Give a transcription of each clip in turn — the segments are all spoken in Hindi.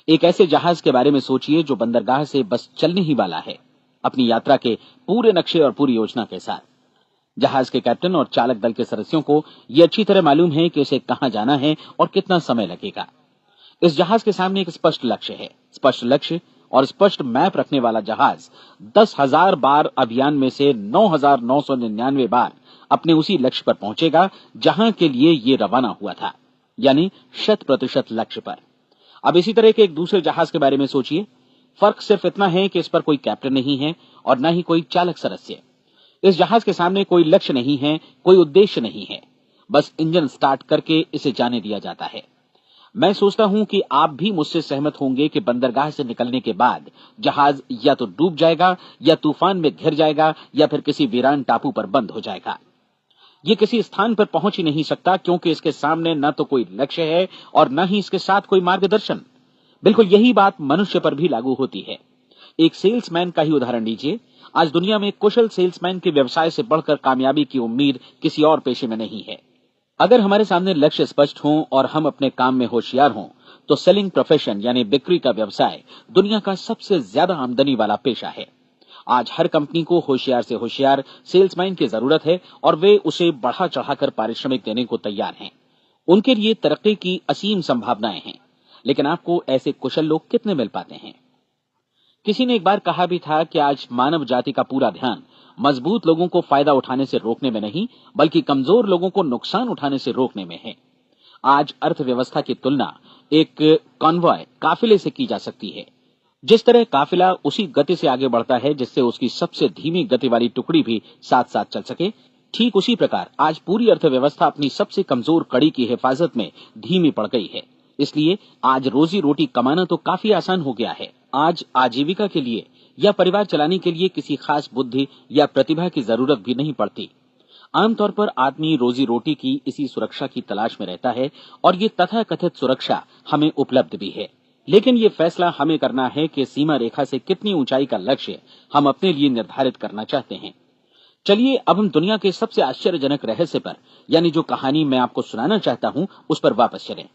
एक ऐसे जहाज के बारे में सोचिए जो बंदरगाह से बस चलने ही वाला है, अपनी यात्रा के पूरे नक्शे और पूरी योजना के साथ। जहाज के कैप्टन और चालक दल के सदस्यों को यह अच्छी तरह मालूम है कि उसे कहां जाना है और कितना समय लगेगा। इस जहाज के सामने एक स्पष्ट लक्ष्य है। स्पष्ट लक्ष्य और स्पष्ट मैप रखने वाला जहाज 10,000 बार अभियान में से 9,999 बार अपने उसी लक्ष्य पर पहुंचेगा जहां के लिए ये रवाना हुआ था, यानी 100% लक्ष्य पर। अब इसी तरह के एक दूसरे जहाज के बारे में सोचिए। फर्क सिर्फ इतना है कि इस पर कोई कैप्टन नहीं है और न ही कोई चालक सदस्य। इस जहाज के सामने कोई लक्ष्य नहीं है, कोई उद्देश्य नहीं है, बस इंजन स्टार्ट करके इसे जाने दिया जाता है। मैं सोचता हूं कि आप भी मुझसे सहमत होंगे कि बंदरगाह से निकलने के बाद जहाज या तो डूब जाएगा, या तूफान में घिर जाएगा, या फिर किसी वीरान टापू पर बंद हो जाएगा। ये किसी स्थान पर पहुंच ही नहीं सकता, क्योंकि इसके सामने न तो कोई लक्ष्य है और न ही इसके साथ कोई मार्गदर्शन। बिल्कुल यही बात मनुष्य पर भी लागू होती है। एक सेल्समैन का ही उदाहरण लीजिए। आज दुनिया में कुशल सेल्समैन के व्यवसाय से बढ़कर कामयाबी की उम्मीद किसी और पेशे में नहीं है। अगर हमारे सामने लक्ष्य स्पष्ट हो और हम अपने काम में होशियार हों, तो सेलिंग प्रोफेशन यानी बिक्री का व्यवसाय दुनिया का सबसे ज्यादा आमदनी वाला पेशा है। आज हर कंपनी को होशियार से होशियार सेल्समैन की जरूरत है और वे उसे बढ़ा चढ़ाकर पारिश्रमिक देने को तैयार हैं। उनके लिए तरक्की की असीम संभावनाएं हैं, लेकिन आपको ऐसे कुशल लोग कितने मिल पाते हैं? किसी ने एक बार कहा भी था कि आज मानव जाति का पूरा ध्यान मजबूत लोगों को फायदा उठाने से रोकने में नहीं, बल्कि कमजोर लोगों को नुकसान उठाने से रोकने में है। आज अर्थव्यवस्था की तुलना एक कॉन्वॉय काफिले से की जा सकती है। जिस तरह काफिला उसी गति से आगे बढ़ता है जिससे उसकी सबसे धीमी गति वाली टुकड़ी भी साथ साथ चल सके, ठीक उसी प्रकार आज पूरी अर्थव्यवस्था अपनी सबसे कमजोर कड़ी की हिफाजत में धीमी पड़ गई है। इसलिए आज रोजी रोटी कमाना तो काफी आसान हो गया है। आज आजीविका के लिए या परिवार चलाने के लिए किसी खास बुद्धि या प्रतिभा की जरूरत भी नहीं पड़ती। आमतौर पर आदमी रोजी रोटी की इसी सुरक्षा की तलाश में रहता है और ये तथाकथित सुरक्षा हमें उपलब्ध भी है। लेकिन ये फैसला हमें करना है कि सीमा रेखा से कितनी ऊंचाई का लक्ष्य हम अपने लिए निर्धारित करना चाहते हैं। चलिए अब हम दुनिया के सबसे आश्चर्यजनक रहस्य पर, यानी जो कहानी मैं आपको सुनाना चाहता हूं, उस पर वापस चलें।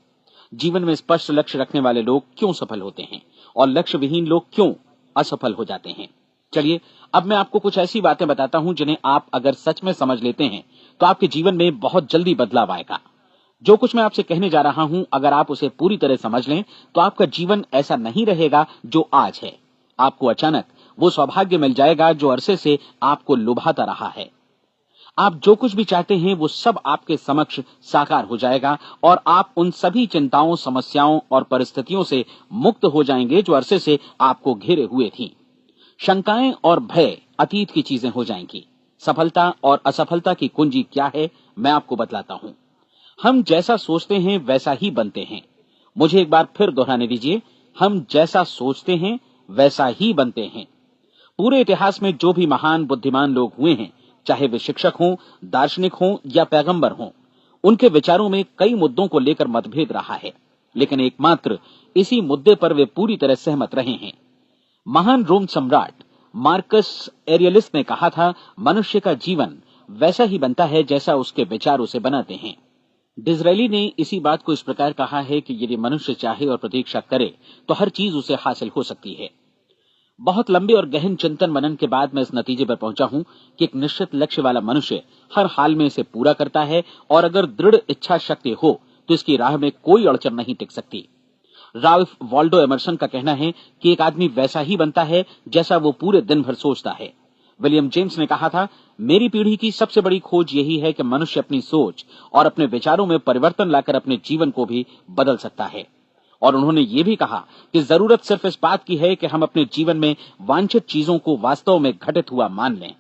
जीवन में स्पष्ट लक्ष्य रखने वाले लोग क्यों सफल होते हैं और लक्ष्य विहीन लोग क्यों असफल हो जाते हैं? चलिए अब मैं आपको कुछ ऐसी बातें बताता हूं जिन्हें आप अगर सच में समझ लेते हैं तो आपके जीवन में बहुत जल्दी बदलाव आएगा। जो कुछ मैं आपसे कहने जा रहा हूं, अगर आप उसे पूरी तरह समझ लें तो आपका जीवन ऐसा नहीं रहेगा जो आज है। आपको अचानक वो सौभाग्य मिल जाएगा जो अरसे से आपको लुभाता रहा है। आप जो कुछ भी चाहते हैं वो सब आपके समक्ष साकार हो जाएगा और आप उन सभी चिंताओं, समस्याओं और परिस्थितियों से मुक्त हो जाएंगे जो अरसे से आपको घेरे हुए थी। शंकाएं और भय अतीत की चीजें हो जाएंगी। सफलता और असफलता की कुंजी क्या है, मैं आपको बतलाता हूं। हम जैसा सोचते हैं वैसा ही बनते हैं। मुझे एक बार फिर दोहराने दीजिए, हम जैसा सोचते हैं वैसा ही बनते हैं। पूरे इतिहास में जो भी महान बुद्धिमान लोग हुए हैं, चाहे वे शिक्षक हों, दार्शनिक हों या पैगंबर हों, उनके विचारों में कई मुद्दों को लेकर मतभेद रहा है, लेकिन एकमात्र इसी मुद्दे पर वे पूरी तरह सहमत रहे हैं। महान रोम सम्राट मार्कस एरियलिस ने कहा था, मनुष्य का जीवन वैसा ही बनता है जैसा उसके विचार उसे बनाते हैं। डिज़रायली ने इसी बात को इस प्रकार कहा है कि यदि मनुष्य चाहे और प्रतीक्षा करे तो हर चीज उसे हासिल हो सकती है। बहुत लंबे और गहन चिंतन मनन के बाद मैं इस नतीजे पर पहुंचा हूं कि एक निश्चित लक्ष्य वाला मनुष्य हर हाल में इसे पूरा करता है और अगर दृढ़ इच्छा शक्ति हो तो इसकी राह में कोई अड़चन नहीं टिक सकती। राल्फ वॉल्डो एमर्सन का कहना है कि एक आदमी वैसा ही बनता है जैसा वो पूरे दिन भर सोचता है। विलियम जेम्स ने कहा था, मेरी पीढ़ी की सबसे बड़ी खोज यही है कि मनुष्य अपनी सोच और अपने विचारों में परिवर्तन लाकर अपने जीवन को भी बदल सकता है। और उन्होंने ये भी कहा कि जरूरत सिर्फ इस बात की है कि हम अपने जीवन में वांछित चीजों को वास्तव में घटित हुआ मान लें।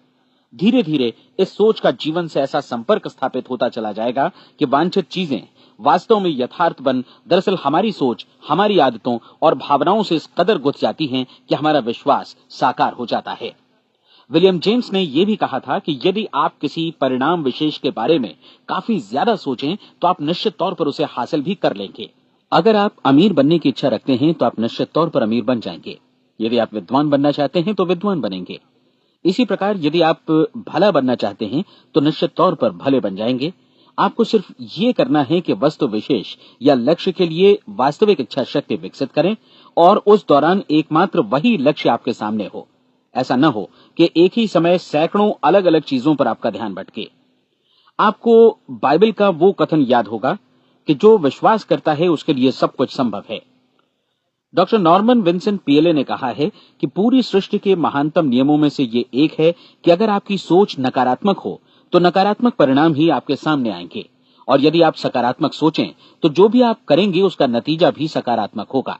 धीरे धीरे इस सोच का जीवन से ऐसा संपर्क स्थापित होता चला जाएगा कि वांछित चीजें वास्तव में यथार्थ बन दरअसल हमारी सोच, हमारी आदतों और भावनाओं से इस कदर गुथ जाती हैं कि हमारा विश्वास साकार हो जाता है। विलियम जेम्स ने यह भी कहा था कि यदि आप किसी परिणाम विशेष के बारे में काफी ज्यादा सोचें तो आप निश्चित तौर पर उसे हासिल भी कर लेंगे। अगर आप अमीर बनने की इच्छा रखते हैं तो आप निश्चित तौर पर अमीर बन जाएंगे। यदि आप विद्वान बनना चाहते हैं तो विद्वान बनेंगे। इसी प्रकार यदि आप भला बनना चाहते हैं तो निश्चित तौर पर भले बन जाएंगे। आपको सिर्फ ये करना है कि वस्तु विशेष या लक्ष्य के लिए वास्तविक इच्छा शक्ति विकसित करें और उस दौरान एकमात्र वही लक्ष्य आपके सामने हो। ऐसा न हो कि एक ही समय सैकड़ों अलग अलग चीजों पर आपका ध्यान भटके। आपको बाइबल का वो कथन याद होगा कि जो विश्वास करता है उसके लिए सब कुछ संभव है। डॉक्टर नॉर्मन विंसेंट पीएले ने कहा है कि पूरी सृष्टि के महानतम नियमों में से ये एक है कि अगर आपकी सोच नकारात्मक हो तो नकारात्मक परिणाम ही आपके सामने आएंगे, और यदि आप सकारात्मक सोचें तो जो भी आप करेंगे उसका नतीजा भी सकारात्मक होगा।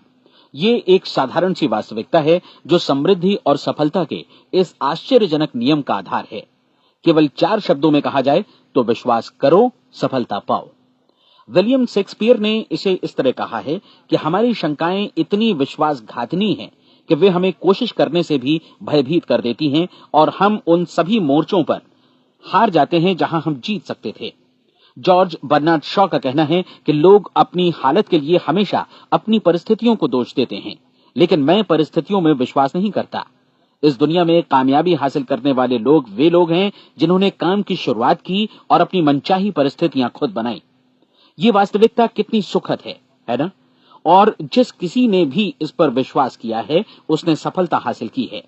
ये एक साधारण सी वास्तविकता है जो समृद्धि और सफलता के इस आश्चर्यजनक नियम का आधार है। केवल 4 शब्दों में कहा जाए तो विश्वास करो, सफलता पाओ। विलियम शेक्सपियर ने इसे इस तरह कहा है कि हमारी शंकाएं इतनी विश्वासघातनी हैं कि वे हमें कोशिश करने से भी भयभीत कर देती हैं और हम उन सभी मोर्चों पर हार जाते हैं जहां हम जीत सकते थे। जॉर्ज बर्नार्ड शॉ का कहना है कि लोग अपनी हालत के लिए हमेशा अपनी परिस्थितियों को दोष देते हैं, लेकिन मैं परिस्थितियों में विश्वास नहीं करता। इस दुनिया में कामयाबी हासिल करने वाले लोग वे लोग हैं जिन्होंने काम की शुरुआत की और अपनी मनचाही परिस्थितियां खुद बनाई। ये वास्तविकता कितनी सुखद है ना? और जिस किसी ने भी इस पर विश्वास किया है उसने सफलता हासिल की है।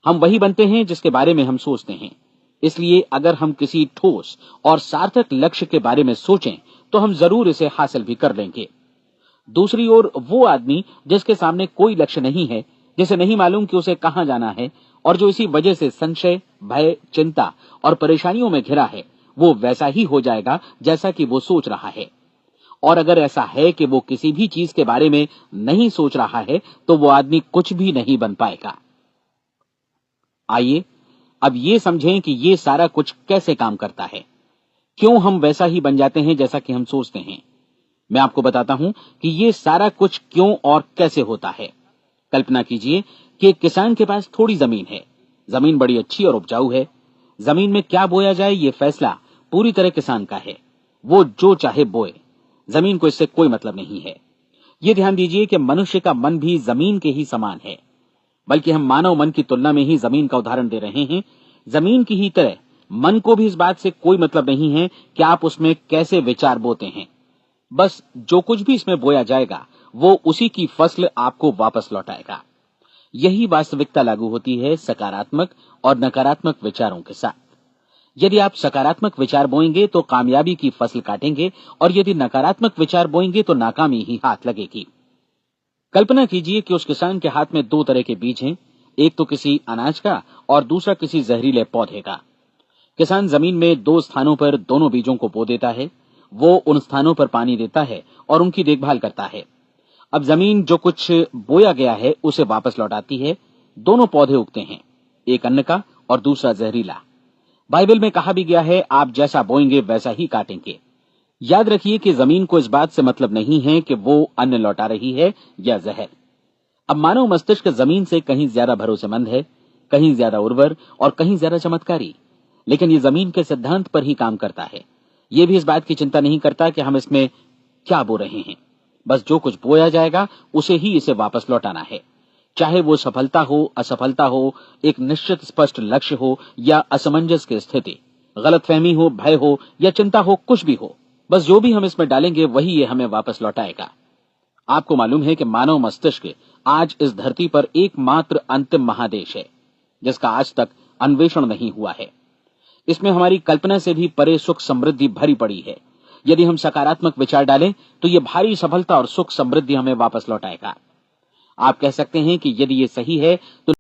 हम वही बनते हैं जिसके बारे में हम सोचते हैं। इसलिए अगर हम किसी ठोस और सार्थक लक्ष्य के बारे में सोचें तो हम जरूर इसे हासिल भी कर लेंगे। दूसरी ओर वो आदमी जिसके सामने कोई लक्ष्य नहीं है, जिसे नहीं मालूम कि उसे कहां जाना है और जो इसी वजह से संशय, भय, चिंता और परेशानियों में घिरा है, वो वैसा ही हो जाएगा जैसा कि वो सोच रहा है। और अगर ऐसा है कि वो किसी भी चीज के बारे में नहीं सोच रहा है तो वो आदमी कुछ भी नहीं बन पाएगा। आइए अब ये समझें कि ये सारा कुछ कैसे काम करता है, क्यों हम वैसा ही बन जाते हैं जैसा कि हम सोचते हैं। मैं आपको बताता हूं कि ये सारा कुछ क्यों और कैसे होता है। कल्पना कीजिए कि एक किसान के पास थोड़ी जमीन है। जमीन बड़ी अच्छी और उपजाऊ है। जमीन में क्या बोया जाए ये फैसला पूरी तरह किसान का है। वो जो चाहे बोए, जमीन को इससे कोई मतलब नहीं है। ये ध्यान दीजिए कि मनुष्य का मन भी जमीन के ही समान है, बल्कि हम मानव मन की तुलना में ही जमीन का उदाहरण दे रहे हैं। जमीन की ही तरह मन को भी इस बात से कोई मतलब नहीं है कि आप उसमें कैसे विचार बोते हैं। बस जो कुछ भी इसमें बोया जाएगा वो उसी की फसल आपको वापस लौटाएगा। यही वास्तविकता लागू होती है सकारात्मक और नकारात्मक विचारों के साथ। यदि आप सकारात्मक विचार बोएंगे तो कामयाबी की फसल काटेंगे, और यदि नकारात्मक विचार बोएंगे तो नाकामी ही हाथ लगेगी। कल्पना कीजिए कि उस किसान के हाथ में 2 तरह के बीज हैं, एक तो किसी अनाज का और दूसरा किसी जहरीले पौधे का। किसान जमीन में 2 स्थानों पर दोनों बीजों को बो देता है। वो उन स्थानों पर पानी देता है और उनकी देखभाल करता है। अब जमीन जो कुछ बोया गया है उसे वापस लौटाती है। दोनों पौधे उगते हैं, एक अन्न का और दूसरा जहरीला। बाइबल में कहा भी गया है, आप जैसा बोएंगे वैसा ही काटेंगे। याद रखिए कि जमीन को इस बात से मतलब नहीं है कि वो अन्न लौटा रही है या जहर। अब मानव मस्तिष्क जमीन से कहीं ज्यादा भरोसेमंद है, कहीं ज्यादा उर्वर और कहीं ज्यादा चमत्कारी, लेकिन ये जमीन के सिद्धांत पर ही काम करता है। ये भी इस बात की चिंता नहीं करता कि हम इसमें क्या बो रहे हैं। बस जो कुछ बोया जाएगा उसे ही इसे वापस लौटाना है, चाहे वो सफलता हो, असफलता हो, एक निश्चित स्पष्ट लक्ष्य हो या असमंजस की स्थिति, गलतफहमी हो, भय हो या चिंता हो, कुछ भी हो। बस जो भी हम इसमें डालेंगे वही ये हमें वापस लौटाएगा। आपको मालूम है कि मानव मस्तिष्क आज इस धरती पर एकमात्र अंतिम महादेश है जिसका आज तक अन्वेषण नहीं हुआ है। इसमें हमारी कल्पना से भी परे सुख समृद्धि भरी पड़ी है। यदि हम सकारात्मक विचार डालें तो ये भारी सफलता और सुख समृद्धि हमें वापस लौटाएगा। आप कह सकते हैं कि यदि ये सही है तो